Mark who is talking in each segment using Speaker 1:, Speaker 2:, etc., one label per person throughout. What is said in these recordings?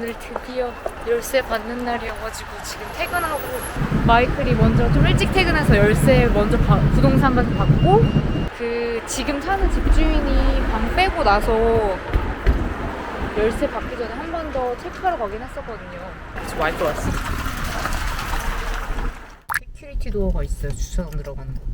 Speaker 1: 오늘 드디어 열쇠 받는 날이어가지고 지금 퇴근하고 마이클이 먼저 좀 일찍 퇴근해서 열쇠 먼저 부동산 가서 받고 그 지금 사는 집주인이 방 빼고 나서 열쇠 받기 전에 한 번 더 체크하러 가긴 했었거든요. 그래서 마이클 왔어. 세큐리티 도어가 있어요. 주차장 들어가는 것도.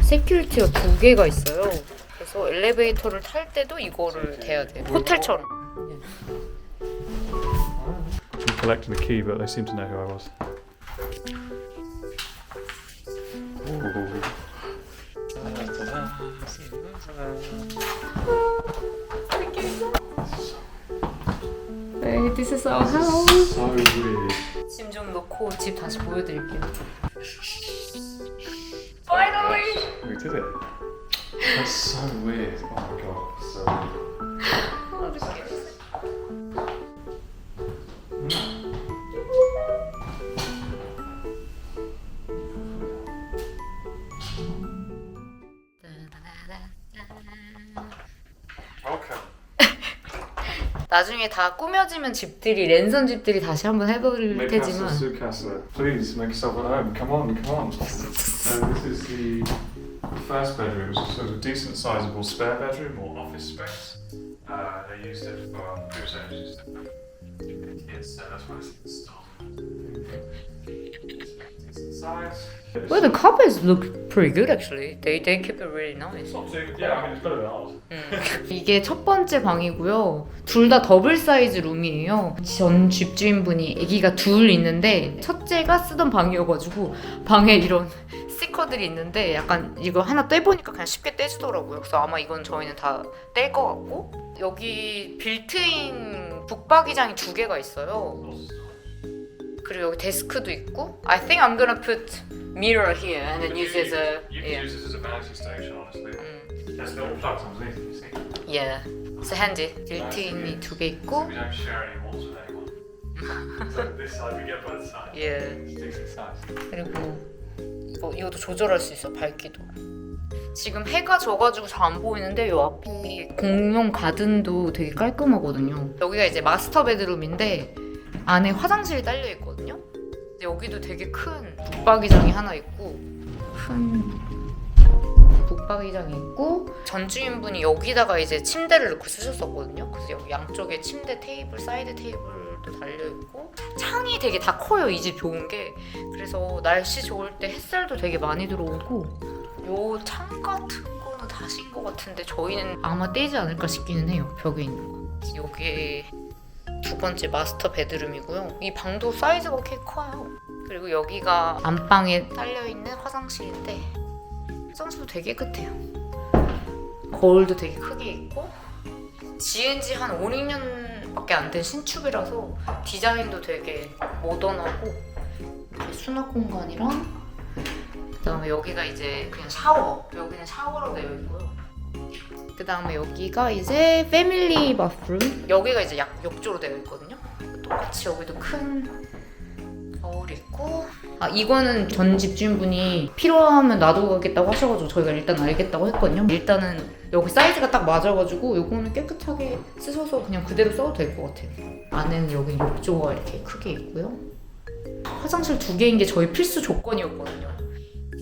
Speaker 1: 세큐리티가 2개가 있어요. 그래서 엘리베이터를 탈 때도 이거를 대야 돼요. 호텔처럼.
Speaker 2: I'm collecting the key, but they seem to know who I was.
Speaker 1: Hey, this is our house.
Speaker 2: So weird.
Speaker 1: 짐 좀 넣고 집 다시 보여드릴게요. Finally!
Speaker 2: We did it. That's so weird. Oh my god. So weird. Welcome.
Speaker 1: 나중에 다 꾸며지면 집들이 랜선 집들이 다시 한번 해볼 테지만
Speaker 2: Sukasa, please make yourself at home. Come on, come on. So this is the first bedroom. It's sort of decent, sizable spare bedroom or office space. They used it for kids, so that's why it's installed. Decent size.
Speaker 1: Well, the carpets look pretty good actually. They keep it really nice.
Speaker 2: Not too. Yeah, I mean it's better than ours.
Speaker 1: 이게 첫 번째 방이고요. 둘 다 더블 사이즈 룸이에요. 전 집주인분이 아기가 둘 있는데 첫째가 쓰던 방이어가지고 방에 이런 스티커들이 있는데 약간 이거 하나 떼보니까 그냥 쉽게 떼주더라고요. 그래서 아마 이건 저희는 다 뗄 것 같고 여기 빌트인 북박이장이 2개가 있어요. 그리고 여기 데스크도 있고 I think I'm gonna put mirror here and then use it as a
Speaker 2: You can use this as a vanity station, honestly. There's little plugs underneath, you see.
Speaker 1: Yeah, it's handy. 빌트인이 2개 있고
Speaker 2: We don't share any walls with anyone. So this side we get both sides.
Speaker 1: yeah.
Speaker 2: It's decent size.
Speaker 1: 그리고 뭐 이것도 조절할 수 있어 밝기도. 지금 해가 져가지고 잘 안 보이는데 요 앞에 공용 가든도 되게 깔끔하거든요. 여기가 이제 마스터 베드룸인데 안에 화장실이 딸려 있거든요. 근데 여기도 되게 큰 북박이장이 하나 있고 큰 북박이장이 있고 전 주인분이 여기다가 이제 침대를 넣고 쓰셨었거든요. 그래서 여기 양쪽에 침대 테이블, 사이드 테이블도 달려 있고 창이 되게 다 커요. 이 집 좋은 게. 그래서 날씨 좋을 때 햇살도 되게 많이 들어오고 요 창 같은 거는 다신 것 같은데 저희는 아마 떼지 않을까 싶기는 해요. 벽에 있는 거. 여기 2번째 마스터 베드룸이고요. 이 방도 사이즈가 꽤 커요. 그리고 여기가 안방에 딸려있는 화장실인데 화장실도 되게 깨끗해요. 거울도 되게 크게 있고 지은 지 한 5, 6년밖에 안 된 신축이라서 디자인도 되게 모던하고 수납 공간이랑 그다음에 여기가 이제 그냥 샤워. 여기는 샤워로 되어 있고요. 그다음에 여기가 이제 패밀리 바스룸. 여기가 이제 욕조로 되어 있거든요. 똑같이 여기도 큰 거울이 있고 이거는 전 집주인분이 필요하면 놔두겠다고 하셔가지고 저희가 일단 알겠다고 했거든요. 일단은 여기 사이즈가 딱 맞아가지고 요거는 깨끗하게 쓰셔서 그냥 그대로 써도 될 것 같아요. 안에는 여기 욕조가 이렇게 크게 있고요. 화장실 2개인 게 저희 필수 조건이었거든요.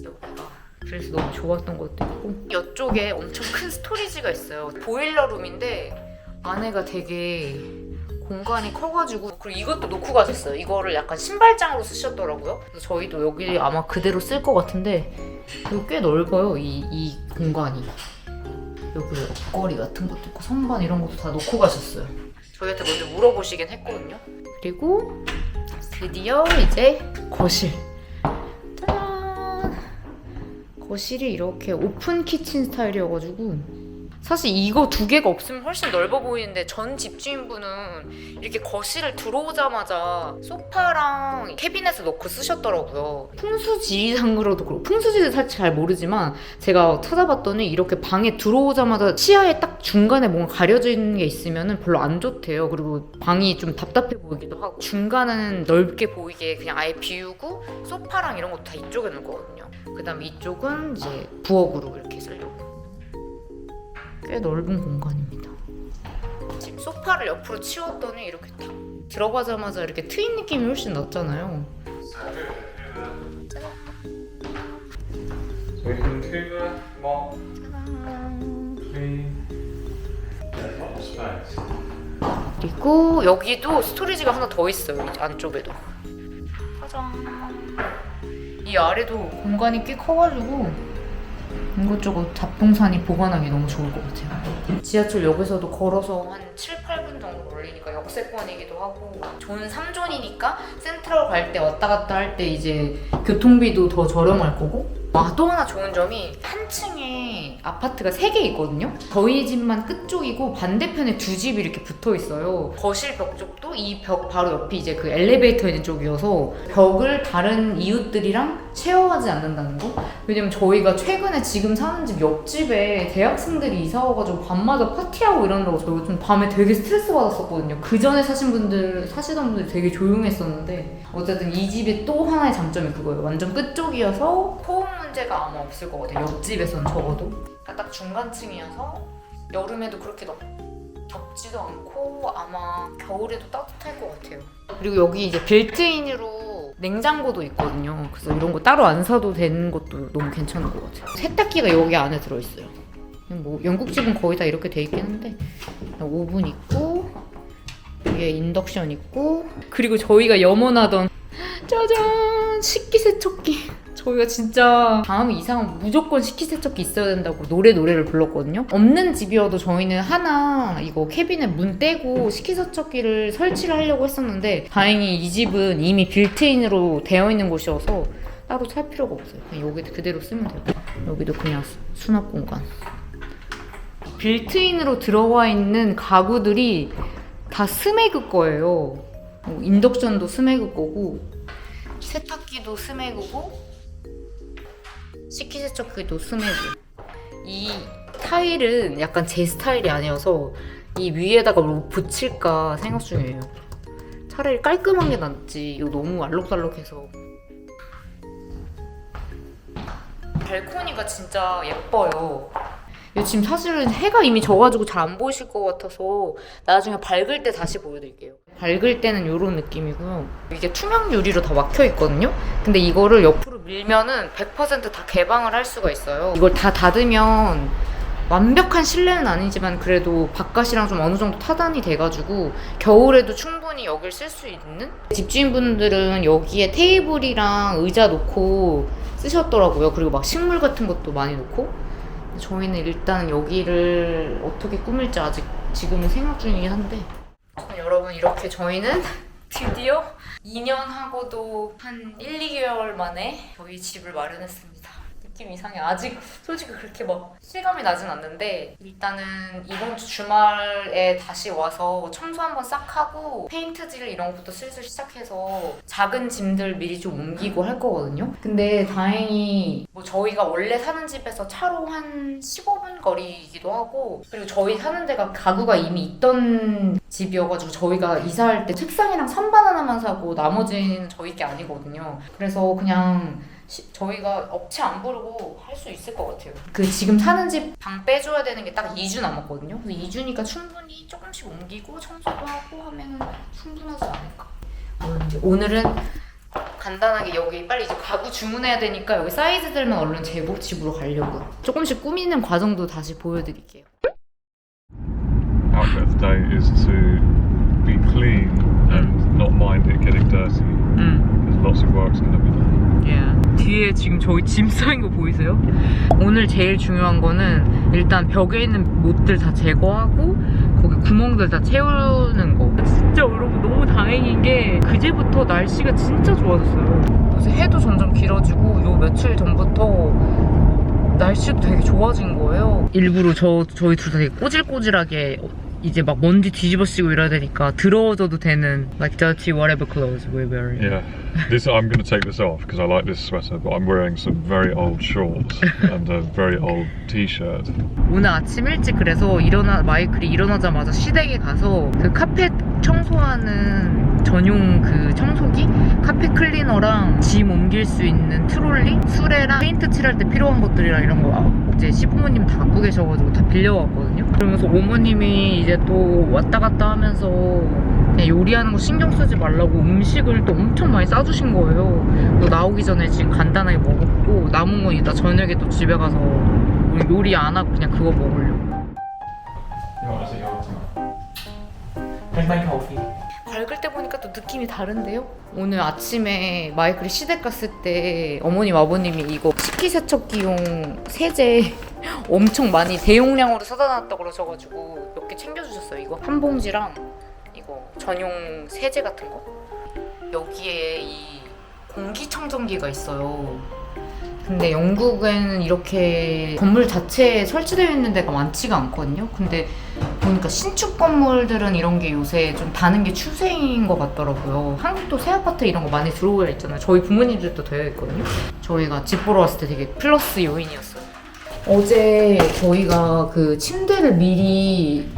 Speaker 1: 여기가 그래서 너무 좋았던 것도 있고 이쪽에 엄청 큰 스토리지가 있어요. 보일러룸인데 안에가 되게 공간이 커가지고 그리고 이것도 놓고 가셨어요. 이거를 약간 신발장으로 쓰셨더라고요. 그래서 저희도 여기 아마 그대로 쓸 것 같은데 이거 꽤 넓어요. 이 공간이. 여기 옷걸이 같은 것도 있고 선반 이런 것도 다 놓고 가셨어요. 저희한테 먼저 물어보시긴 했거든요. 그리고 드디어 이제 거실. 짜잔! 거실이 이렇게 오픈 키친 스타일이어가지고 사실 이거 두 개가 없으면 훨씬 넓어 보이는데 전 집주인분은 이렇게 거실을 들어오자마자 소파랑 캐비넷을 넣고 쓰셨더라고요. 풍수지리상으로도 그렇고, 풍수지리는 사실 잘 모르지만 제가 찾아봤더니 이렇게 방에 들어오자마자 시야에 딱 중간에 뭔가 가려져 있는 게 있으면 별로 안 좋대요. 그리고 방이 좀 답답해 보이기도 하고, 중간은 넓게 보이게 그냥 아예 비우고 소파랑 이런 것도 다 이쪽에 놓을 거거든요. 그 다음에 이쪽은 이제 부엌으로 이렇게 쓰려고. 꽤 넓은 공간입니다. 지금 소파를 옆으로 치웠더니 이렇게 딱 들어가자마자 이렇게 트인 느낌이 훨씬 낫잖아요.
Speaker 2: So we can Hoover, mop, clean. There's a lot of space.
Speaker 1: 그리고 여기도 스토리지가 하나 더 있어요. 이 안쪽에도. 짜잔. 이 아래도 공간이 꽤 커가지고 이것저것 잡동사니 보관하기 너무 좋을 것 같아요. 지하철역에서도 걸어서 한 7, 8분 정도 걸리니까 역세권이기도 하고, 존 3존이니까 센트럴 갈 때 왔다 갔다 할 때 이제 교통비도 더 저렴할 거고. 또 하나 좋은 점이 한 층에 아파트가 3개 있거든요. 저희 집만 끝쪽이고 반대편에 두 집이 이렇게 붙어 있어요. 거실 벽 쪽도 이 벽 바로 옆이 이제 그 엘리베이터 있는 쪽이어서 벽을 다른 이웃들이랑 쉐어하지 않는다는 거. 왜냐면 저희가 최근에 지금 사는 집 옆집에 대학생들이 이사 와가지고 밤마다 파티하고 이러느라고 저희가 좀 밤에 되게 스트레스 받았었거든요. 그 전에 사시던 분들이 되게 조용했었는데, 어쨌든 이 집의 또 하나의 장점이 그거예요. 완전 끝쪽이어서 소음 문제가 아마 없을 것 같아요. 옆집에서는 적어도. 그러니까 딱 중간층이어서 여름에도 그렇게 덥지도 않고 아마 겨울에도 따뜻할 것 같아요. 그리고 여기 이제 빌트인으로 냉장고도 있거든요. 그래서 이런 거 따로 안 사도 되는 것도 너무 괜찮은 것 같아요. 세탁기가 여기 안에 들어있어요. 뭐 영국집은 거의 다 이렇게 돼 있긴 한데, 오븐 있고 위에 인덕션 있고, 그리고 저희가 염원하던 짜잔! 식기세척기. 저희가 진짜 다음에 이사하면 무조건 식기세척기 있어야 된다고 노래를 불렀거든요. 없는 집이어도 저희는 하나 이거 캐비넷 문 떼고 식기세척기를 설치를 하려고 했었는데, 다행히 이 집은 이미 빌트인으로 되어 있는 곳이어서 따로 살 필요가 없어요. 그냥 여기 그대로 쓰면 돼요. 여기도 그냥 수납 공간. 빌트인으로 들어와 있는 가구들이 다 스매그 거예요. 인덕션도 스매그 거고, 세탁기도 스매그고, 식기세척기도 스매그. 이 타일은 약간 제 스타일이 아니어서 이 위에다가 뭐 붙일까 생각 중이에요. 차라리 깔끔한 게 낫지, 이거 너무 알록달록해서. 발코니가 진짜 예뻐요. 지금 사실은 해가 이미 져가지고 잘 안 보이실 것 같아서 나중에 밝을 때 다시 보여드릴게요. 밝을 때는 이런 느낌이고요. 이게 투명 유리로 다 막혀 있거든요. 근데 이거를 옆으로 밀면은 100% 다 개방을 할 수가 있어요. 이걸 다 닫으면 완벽한 실내는 아니지만 그래도 바깥이랑 좀 어느 정도 타단이 돼가지고 겨울에도 충분히 여길 쓸 수 있는? 집주인분들은 여기에 테이블이랑 의자 놓고 쓰셨더라고요. 그리고 막 식물 같은 것도 많이 놓고. 저희는 일단 여기를 어떻게 꾸밀지 아직 지금은 생각 중이긴 한데, 여러분 이렇게 저희는 드디어 2년하고도 한 1, 2개월 만에 저희 집을 마련했습니다. 느낌 이상해. 아직 솔직히 그렇게 막 실감이 나진 않는데, 일단은 이번 주 주말에 다시 와서 청소 한번 싹 하고 페인트질 이런 것부터 슬슬 시작해서 작은 짐들 미리 좀 옮기고 할 거거든요. 근데 다행히 뭐 저희가 원래 사는 집에서 차로 한 15분 거리이기도 하고, 그리고 저희 사는 데가 가구가 이미 있던 집이어가지고 저희가 이사할 때 책상이랑 선반 하나만 사고 나머지는 저희 게 아니거든요. 그래서 그냥 저희가 업체 안 부르고 할 수 있을 것 같아요. 그 지금 사는 집 방 빼줘야 되는 게 딱 2주 남았거든요. 그래서 2주니까 충분히 조금씩 옮기고 청소도 하고 하면 충분하지 않을까. 오늘은 간단하게 여기 빨리 이제 가구 주문해야 되니까 여기 사이즈들만 얼른 제복집으로 가려고요. 조금씩 꾸미는 과정도 다시 보여드릴게요.
Speaker 2: Outfit of the day is to be clean and not mind it getting dirty. There's lots of work's going to be done.
Speaker 1: 뒤에 지금 저희 짐 쌓인 거 보이세요? 오늘 제일 중요한 거는 일단 벽에 있는 못들 다 제거하고 거기 구멍들 다 채우는 거. 진짜 여러분 너무 다행인 게 그제부터 날씨가 진짜 좋아졌어요. 그래서 해도 점점 길어지고 요 며칠 전부터 날씨도 되게 좋아진 거예요. 일부러 저희 둘 다 되게 꼬질꼬질하게 이제 막 먼지 뒤집어쓰고 이래야 되니까 더러워져도 되는 like dirty whatever clothes we're wearing.
Speaker 2: Yeah, this I'm going to take this off because I like this sweater, but I'm wearing some very old shorts and a very old t-shirt.
Speaker 1: 오늘 아침 일찍 그래서 마이클이 일어나자마자 시댁에 가서 그 카펫 청소하는 전용 그 청소기? 카펫 클리너랑 짐 옮길 수 있는 트롤리? 수레랑 페인트 칠할 때 필요한 것들이랑 이런 거 이제 시부모님 다 갖고 계셔가지고 다 빌려왔거든요. 그러면서 어머님이 이제 또 왔다 갔다 하면서 그냥 요리하는 거 신경 쓰지 말라고 음식을 또 엄청 많이 싸주신 거예요. 또 나오기 전에 지금 간단하게 먹었고 남은 건 이따 저녁에 또 집에 가서 우리 요리 안 하고 그냥 그거 먹으려고.
Speaker 3: Here's my coffee.
Speaker 1: 밝을 때 보니까 또 느낌이 다른데요? 오늘 아침에 마이클이 시댁 갔을 때 어머님 아버님이 이거 식기세척기용 세제 엄청 많이 대용량으로 사다 놨다고 그러셔가지고 몇 개 챙겨주셨어요. 이거 한 봉지랑 이거 전용 세제 같은 거. 여기에 이 공기청정기가 있어요. 근데 영국에는 이렇게 건물 자체에 설치되어 있는 데가 많지가 않거든요. 근데 보니까 신축 건물들은 이런 게 요새 좀 다는 게 추세인 것 같더라고요. 한국도 새 아파트 이런 거 많이 들어오고 있잖아요. 저희 부모님들도 되어 있거든요. 저희가 집 보러 왔을 때 되게 플러스 요인이었어요. 어제 저희가 그 침대를 미리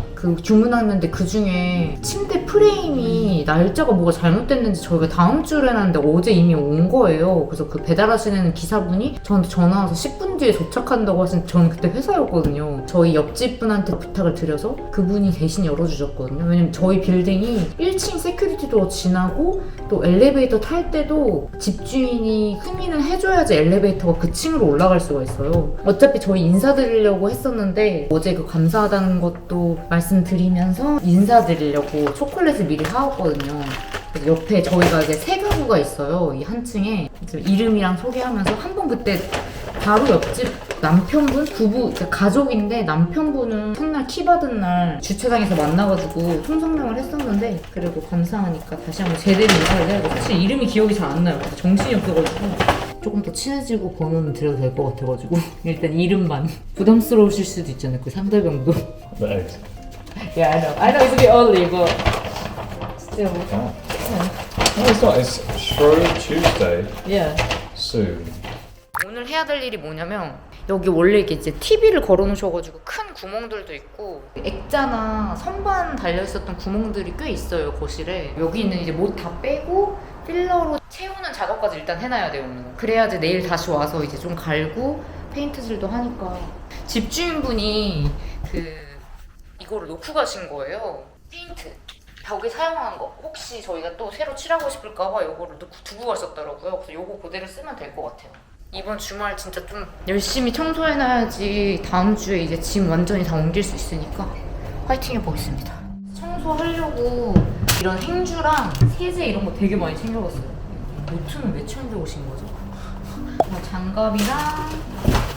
Speaker 1: 주문했는데 그 중에 침대 프레임이 날짜가 뭐가 잘못됐는지 저희가 다음 주로 해놨는데 어제 이미 온 거예요. 그래서 그 배달하시는 기사분이 저한테 전화 와서 10분 뒤에 도착한다고 하신, 저는 그때 회사였거든요. 저희 옆집 분한테 부탁을 드려서 그분이 대신 열어주셨거든요. 왜냐면 저희 빌딩이 1층 세큐리티 도어 지나고 또 엘리베이터 탈 때도 집주인이 승인을 해줘야지 엘리베이터가 그 층으로 올라갈 수가 있어요. 어차피 저희 인사드리려고 했었는데 어제 그 감사하다는 것도 말씀드리면서 인사드리려고 초콜릿을 미리 사왔거든요. 그래서 옆에 저희가 이제 세 가구가 있어요. 이 한 층에 이름이랑 소개하면서 한 번 그때 바로 옆집 남편분 부부 가족인데 남편분은 첫날 키 받은 날 주차장에서 만나가지고 통성명을 했었는데 그리고 감사하니까 다시 한번 제대로 인사를 해야 돼. 사실 이름이 기억이 잘 안 나요. 그래서 정신이 없어가지고 조금 더 친해지고 번호는 드려도 될 것 같아가지고 일단 이름만. 부담스러우실 수도 있잖아요. 그 상대방도.
Speaker 2: The
Speaker 1: Yeah, I know it's a bit early, but still.
Speaker 2: Oh. No, it's not. It's Shrove Tuesday
Speaker 1: Yeah.
Speaker 2: soon.
Speaker 1: 오늘 해야 될 일이 뭐냐면 여기 원래 이게 이제 TV를 걸어놓으셔가지고 큰 구멍들도 있고 액자나 선반 달려있었던 구멍들이 꽤 있어요, 거실에. 여기는 이제 못 다 빼고 필러로 채우는 작업까지 일단 해놔야 돼요, 오늘. 그래야지 내일 다시 와서 이제 좀 갈고 페인트질도 하니까. 집주인분이 이거를 놓고 가신 거예요. 페인트. 벽에 사용한 거. 혹시 저희가 또 새로 칠하고 싶을까봐 이거를 두고 가셨더라고요. 그래서 이거 그대로 쓰면 될 것 같아요. 이번 주말 진짜 좀 열심히 청소해놔야지 다음 주에 이제 짐 완전히 다 옮길 수 있으니까 화이팅 해보겠습니다. 청소하려고 이런 행주랑 세제 이런 거 되게 많이 챙겨갔어요. 노트는 왜 챙겨오신 거죠? 장갑이랑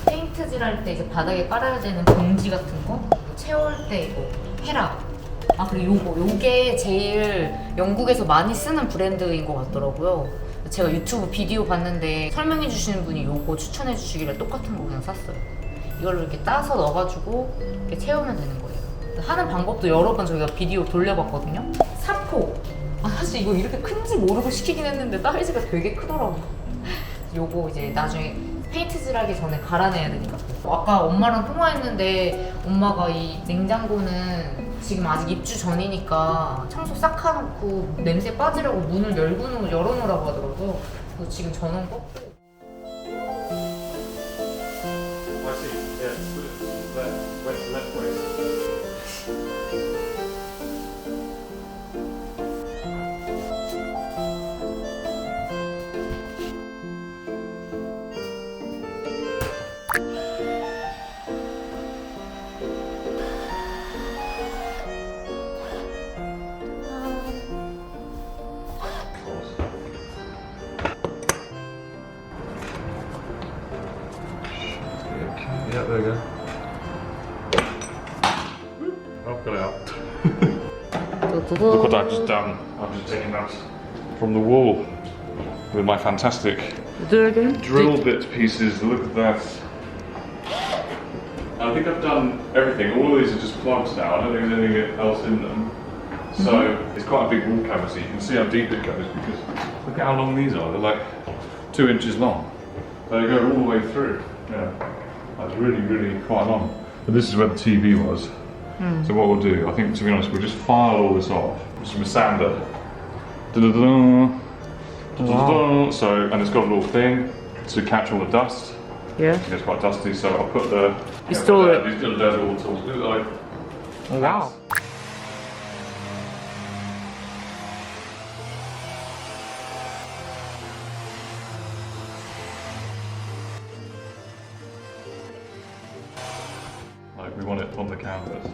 Speaker 1: 페인트질 할 때 이제 바닥에 깔아야 되는 봉지 같은 거, 채울 때 이거 헤라. 아 그리고 요게 제일 영국에서 많이 쓰는 브랜드인 것 같더라고요. 제가 유튜브 비디오 봤는데 설명해 주시는 분이 요거 추천해 주시길래 똑같은 거 그냥 샀어요. 이걸로 이렇게 따서 넣어가지고 이렇게 채우면 되는 거예요. 하는 방법도 여러 번 저희가 비디오 돌려봤거든요. 사포. 아 사실 이거 이렇게 큰지 모르고 시키긴 했는데 사이즈가 되게 크더라고요. 요거 이제 나중에 페인트질하기 전에 갈아내야 되니까. 아까 엄마랑 통화했는데 엄마가 이 냉장고는 지금 아직 입주 전이니까 청소 싹 해놓고 냄새 빠지려고 문을 열어놓으라고 하더라고요. 그래서 지금 전원 껐고.
Speaker 2: I see. Yeah, left way. Yeah, there we go. I've got it out. Look what I've just done. I've just taken that from the wall with my fantastic drill bit pieces. Look at that. I think I've done everything. All of these are just plugs now. I don't think there's anything else in them. So it's quite a big wall cavity. You can see how deep it goes because look at how long these are. They're like 2 inches long. They go all the way through. Yeah, that's really, really quite long. But this is where the TV was. So what we'll do, I think, to be honest, we'll just file all this off just with a sander. Da-da-da-da. Da-da-da. So, and it's got a little thing to catch all the dust.
Speaker 1: Yeah.
Speaker 2: It gets quite dusty, so I'll put the
Speaker 1: These little
Speaker 2: desert all tools. Like,
Speaker 1: Oh, wow.
Speaker 2: Like we want it on the canvas.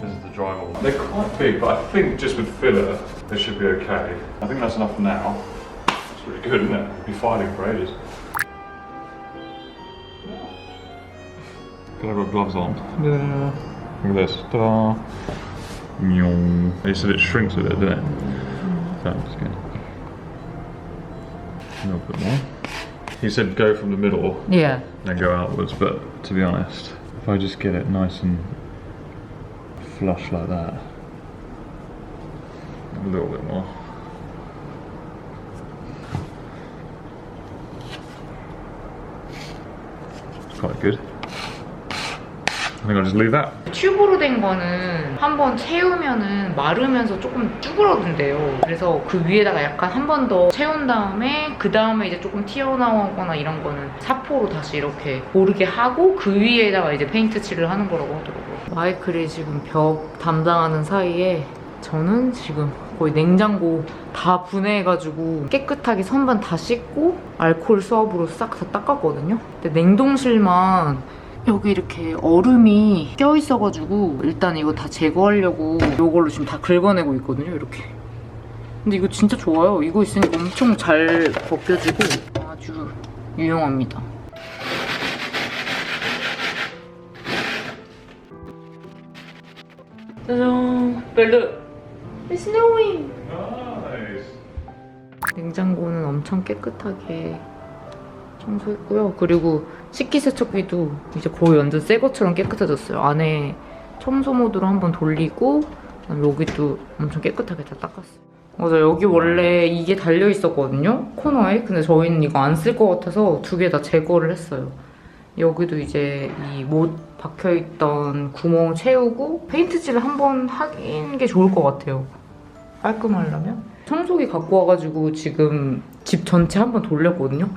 Speaker 2: This is the drywall. They're quite big, but I think just with filler, they should be okay. I think that's enough for now. It's really good, isn't it? We'll be filing for ages. Because I've got gloves on. Yeah. Look at this. Ta-da! They said it shrinks with it, doesn't it? That's good. A little bit more. He said go from the middle,
Speaker 1: Yeah.
Speaker 2: then go outwards, but to be honest, if I just get it nice and flush like that, a little bit more. It's quite good. I think I'll just leave that.
Speaker 1: 튜브로 된 거는 한번 채우면은 마르면서 조금 쭈그러든대요. 그래서 그 위에다가 약간 한 번 더 채운 다음에 그 다음에 이제 조금 튀어나오거나 이런 거는 사포로 다시 이렇게 고르게 하고 그 위에다가 이제 페인트 칠을 하는 거라고 하더라고요. 마이클이 지금 벽 담당하는 사이에 저는 지금 거의 냉장고 다 분해해가지고 깨끗하게 선반 다 씻고 알코올 수압으로 싹 다 닦았거든요. 근데 냉동실만 여기 이렇게 얼음이 껴있어가지고 일단 이거 다 제거하려고 이걸로 지금 다 긁어내고 있거든요, 이렇게. 근데 이거 진짜 좋아요. 이거 있으니까 엄청 잘 벗겨지고 아주 유용합니다. 짜잔! 벨르! It's snowing!
Speaker 2: Nice.
Speaker 1: 냉장고는 엄청 깨끗하게 청소했고요. 그리고 식기세척기도 이제 거의 완전 새 것처럼 깨끗해졌어요. 안에 청소 모드로 한번 돌리고 그다음에 여기도 엄청 깨끗하게 다 닦았어요. 맞아, 여기 원래 이게 달려있었거든요, 코너에. 근데 저희는 이거 안 쓸 것 같아서 2개 다 제거를 했어요. 여기도 이제 이 못 박혀있던 구멍 채우고 페인트칠을 한번 하는 게 좋을 것 같아요, 깔끔하려면. 청소기 갖고 와가지고 지금 집 전체 한번 돌렸거든요.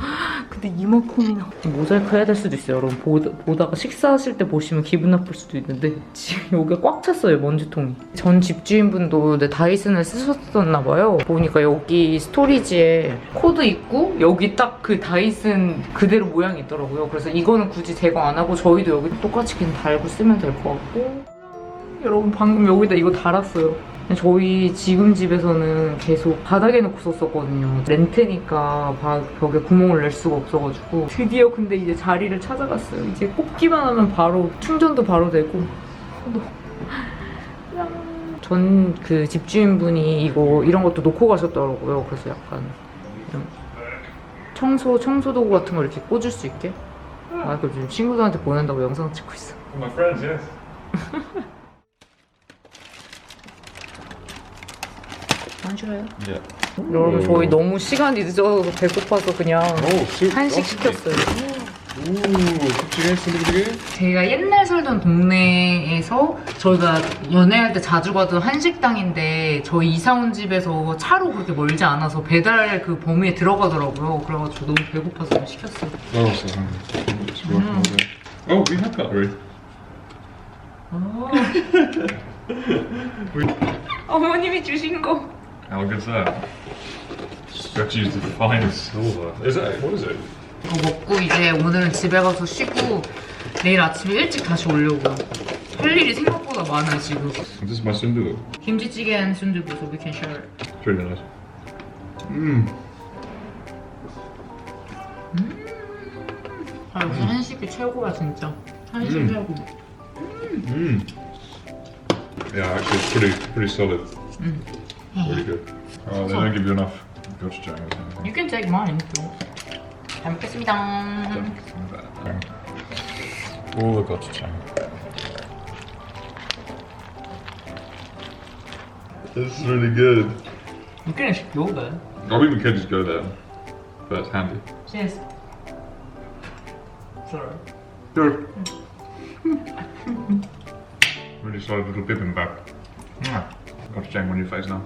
Speaker 1: 근데 이만큼이나 모자이크 해야 될 수도 있어요. 여러분 보다가 식사하실 때 보시면 기분 나쁠 수도 있는데 지금 여기가 꽉 찼어요, 먼지통이. 전 집주인분도 다이슨을 쓰셨었나 봐요. 보니까 여기 스토리지에 코드 있고 여기 딱 그 다이슨 그대로 모양이 있더라고요. 그래서 이거는 굳이 제거 안 하고 저희도 여기 똑같이 그냥 달고 쓰면 될 것 같고. 여러분 방금 여기다 이거 달았어요. 저희 지금 집에서는 계속 바닥에 놓고 썼었거든요. 렌트니까 벽에 구멍을 낼 수가 없어가지고 드디어 근데 이제 자리를 찾아갔어요. 이제 꼽기만 하면 바로 충전도 바로 되고. 전 그 집주인분이 이런 것도 놓고 가셨더라고요. 그래서 약간 이런 청소 도구 같은 걸 이렇게 꽂을 수 있게. 아, 그 지금 친구들한테 보낸다고 영상 찍고 있어.
Speaker 2: My friends, yes.
Speaker 1: 안 싫어요?
Speaker 2: Yeah.
Speaker 1: 여러분 저희 너무 시간이 늦어서 배고파서 그냥 한식 시켰어요. 제가 옛날 살던 동네에서 저희가 연애할 때 자주 가던 한식당인데 저희 이사 온 집에서 차로 그렇게 멀지 않아서 배달 그 범위에 들어가더라고요. 그래가지고 너무 배고파서 그냥 시켰어요.
Speaker 2: Oh, we have cutlery.
Speaker 1: 어머님이 주신 거.
Speaker 2: How good is that? You have to use the finest silver. Is that? What is it?
Speaker 1: 이거 먹고 이제 오늘은 집에 가서 쉬고 내일 아침에 일찍 다시 오려고요. 할 일이 생각보다 많아요 지금.
Speaker 2: This is my sundubu.
Speaker 1: 김치찌개 and 순두부, so we can share.
Speaker 2: It's really nice.
Speaker 1: 아 역시 한식이 최고야 진짜. 한식 최고.
Speaker 2: Yeah, actually, it's pretty solid. Really good. Oh, they don't give you enough gochujang or something.
Speaker 1: You can take mine if you want. 잘 먹겠습니다.
Speaker 2: All the gochujang.
Speaker 4: It's really good.
Speaker 3: You can actually go there.
Speaker 4: I think we could just go there, but it's handy.
Speaker 3: Cheers. Sorry.
Speaker 4: Good. Really solid little bib in the back. Got a shame on your face now.